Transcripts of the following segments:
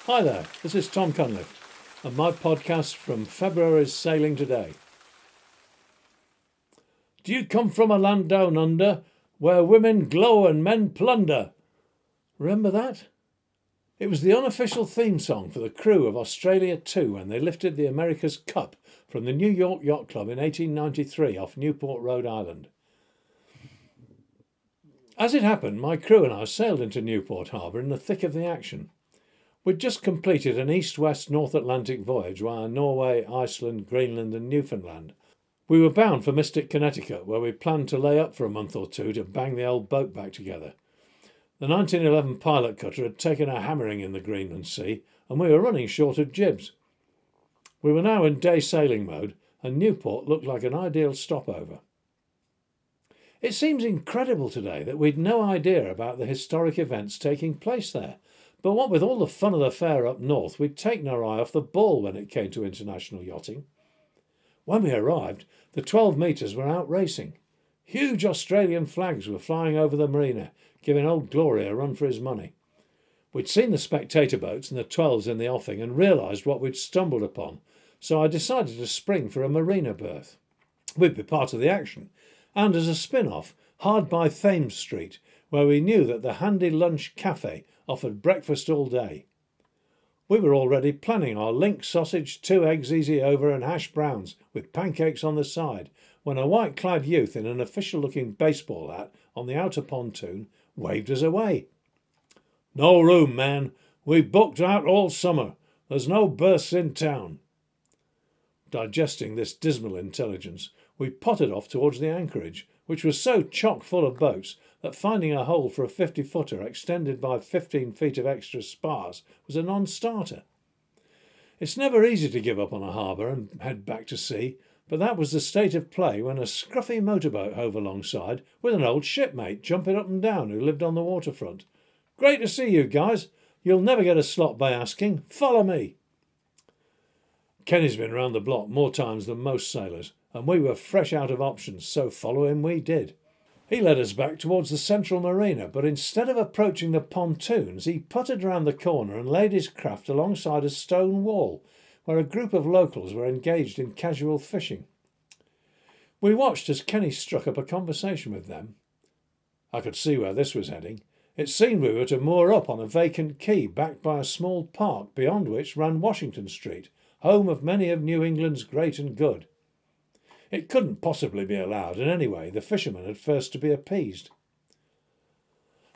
Hi there, this is Tom Cunliffe and my podcast from February's Sailing Today. Do you come from a land down under where women glow and men plunder? Remember that? It was the unofficial theme song for the crew of Australia 2 when they lifted the America's Cup from the New York Yacht Club in 1893 off Newport, Rhode Island. As it happened, my crew and I sailed into Newport Harbour in the thick of the action. We'd just completed an east-west North Atlantic voyage via Norway, Iceland, Greenland and Newfoundland. We were bound for Mystic, Connecticut, where we planned to lay up for a month or two to bang the old boat back together. The 1911 pilot cutter had taken a hammering in the Greenland Sea and we were running short of jibs. We were now in day sailing mode and Newport looked like an ideal stopover. It seems incredible today that we'd no idea about the historic events taking place there, but what with all the fun of the fair up north, we'd taken our eye off the ball when it came to international yachting. When we arrived, the 12 metres were out racing. Huge Australian flags were flying over the marina, giving Old Glory a run for his money. We'd seen the spectator boats and the 12s in the offing and realised what we'd stumbled upon, so I decided to spring for a marina berth. We'd be part of the action, and as a spin-off, hard by Thames Street, where we knew that the handy lunch cafe offered breakfast all day. We were already planning our link sausage, 2 eggs easy over and hash browns with pancakes on the side when a white-clad youth in an official-looking baseball hat on the outer pontoon waved us away. "No room, man. We booked out all summer. There's no berths in town." Digesting this dismal intelligence, we potted off towards the anchorage, which was so chock full of boats that finding a hole for a 50-footer extended by 15 feet of extra spars was a non-starter. It's never easy to give up on a harbour and head back to sea, but that was the state of play when a scruffy motorboat hove alongside with an old shipmate jumping up and down who lived on the waterfront. "Great to see you guys. You'll never get a slot by asking. Follow me." Kenny's been round the block more times than most sailors, and we were fresh out of options, so follow him we did. He led us back towards the central marina, but instead of approaching the pontoons, he putted round the corner and laid his craft alongside a stone wall, where a group of locals were engaged in casual fishing. We watched as Kenny struck up a conversation with them. I could see where this was heading. It seemed we were to moor up on a vacant quay backed by a small park, beyond which ran Washington Street, home of many of New England's great and good. It couldn't possibly be allowed, and anyway, the fishermen had first to be appeased.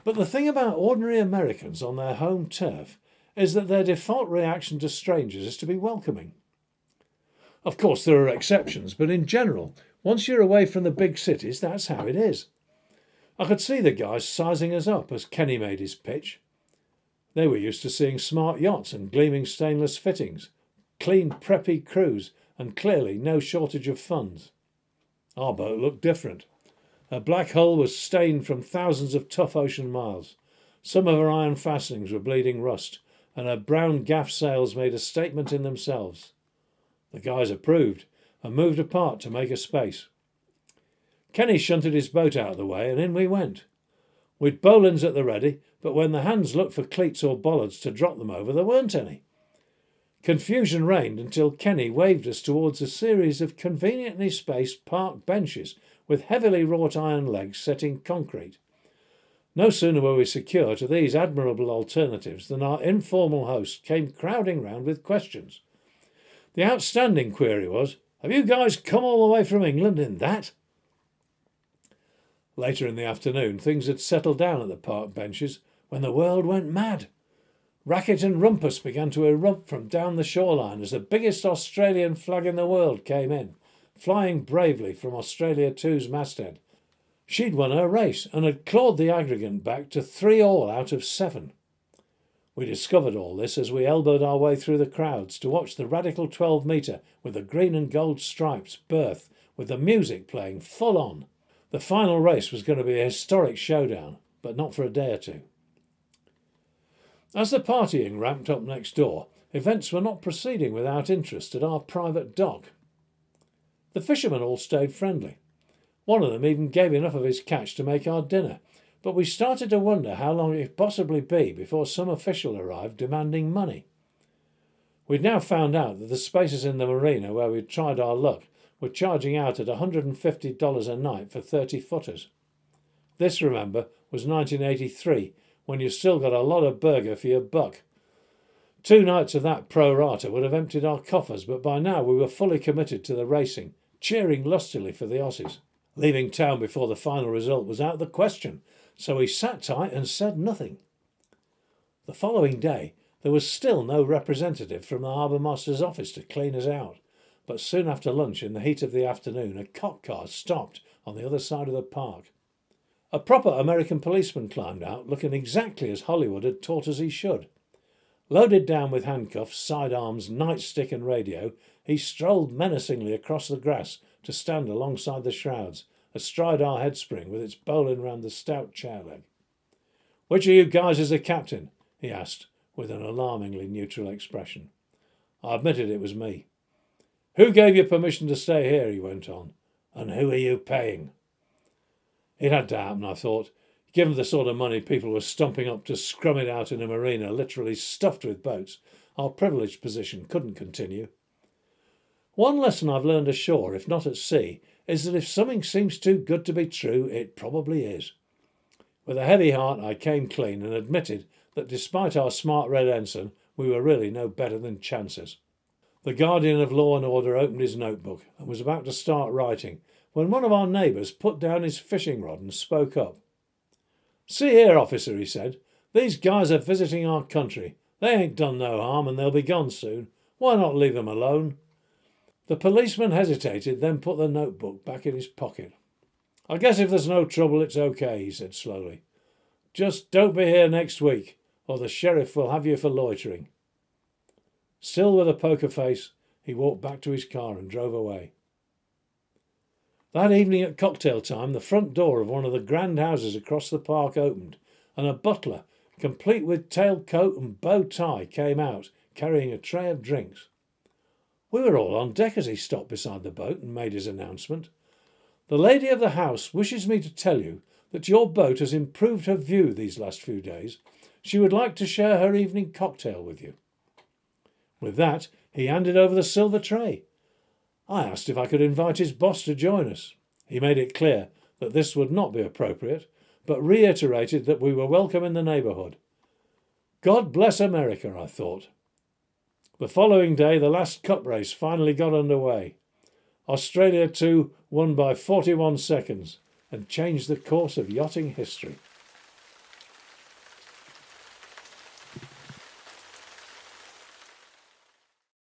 But the thing about ordinary Americans on their home turf is that their default reaction to strangers is to be welcoming. Of course, there are exceptions, but in general, once you're away from the big cities, that's how it is. I could see the guys sizing us up as Kenny made his pitch. They were used to seeing smart yachts and gleaming stainless fittings, clean, preppy crews, and clearly no shortage of funds. Our boat looked different. Her black hull was stained from thousands of tough ocean miles. Some of her iron fastenings were bleeding rust, and her brown gaff sails made a statement in themselves. The guys approved and moved apart to make a space. Kenny shunted his boat out of the way, and in we went. We'd bowlines at the ready, but when the hands looked for cleats or bollards to drop them over, there weren't any. Confusion reigned until Kenny waved us towards a series of conveniently spaced park benches with heavily wrought iron legs set in concrete. No sooner were we secure to these admirable alternatives than our informal host came crowding round with questions. The outstanding query was, "Have you guys come all the way from England in that?" Later in the afternoon, things had settled down at the park benches when the world went mad. Racket and rumpus began to erupt from down the shoreline as the biggest Australian flag in the world came in, flying bravely from Australia 2's masthead. She'd won her race and had clawed the aggregate back to 3-all out of 7. We discovered all this as we elbowed our way through the crowds to watch the radical 12-metre with the green and gold stripes berth with the music playing full on. The final race was going to be a historic showdown, but not for a day or two. As the partying ramped up next door, events were not proceeding without interest at our private dock. The fishermen all stayed friendly. One of them even gave enough of his catch to make our dinner, but we started to wonder how long it could possibly be before some official arrived demanding money. We'd now found out that the spaces in the marina where we'd tried our luck were charging out at $150 a night for 30-footers. This, remember, was 1983, when you still got a lot of burger for your buck. 2 nights of that pro rata would have emptied our coffers, but by now we were fully committed to the racing, cheering lustily for the Aussies. Leaving town before the final result was out of the question, so we sat tight and said nothing. The following day, there was still no representative from the harbour master's office to clean us out, but soon after lunch, in the heat of the afternoon, a cop car stopped on the other side of the park. A proper American policeman climbed out, looking exactly as Hollywood had taught us he should. Loaded down with handcuffs, sidearms, nightstick and radio, he strolled menacingly across the grass to stand alongside the shrouds, astride our headspring with its bowline round the stout chair leg. "Which of you guys is the captain?" he asked, with an alarmingly neutral expression. I admitted it was me. "Who gave you permission to stay here?" he went on. "And who are you paying?" It had to happen, I thought. Given the sort of money people were stumping up to scrum it out in a marina literally stuffed with boats, our privileged position couldn't continue. One lesson I've learned ashore, if not at sea, is that if something seems too good to be true, it probably is. With a heavy heart, I came clean and admitted that despite our smart red ensign, we were really no better than chancers. The guardian of law and order opened his notebook and was about to start writing when one of our neighbours put down his fishing rod and spoke up. "See here, officer," he said, "these guys are visiting our country. They ain't done no harm and they'll be gone soon. Why not leave them alone?" The policeman hesitated, then put the notebook back in his pocket. "I guess if there's no trouble, it's okay," he said slowly. "Just don't be here next week, or the sheriff will have you for loitering." Still with a poker face, he walked back to his car and drove away. That evening at cocktail time, the front door of one of the grand houses across the park opened, and a butler, complete with tailcoat and bow tie, came out, carrying a tray of drinks. We were all on deck as he stopped beside the boat and made his announcement. "The lady of the house wishes me to tell you that your boat has improved her view these last few days. She would like to share her evening cocktail with you." With that, he handed over the silver tray. I asked if I could invite his boss to join us. He made it clear that this would not be appropriate, but reiterated that we were welcome in the neighbourhood. God bless America, I thought. The following day, the last cup race finally got underway. Australia 2 won by 41 seconds and changed the course of yachting history.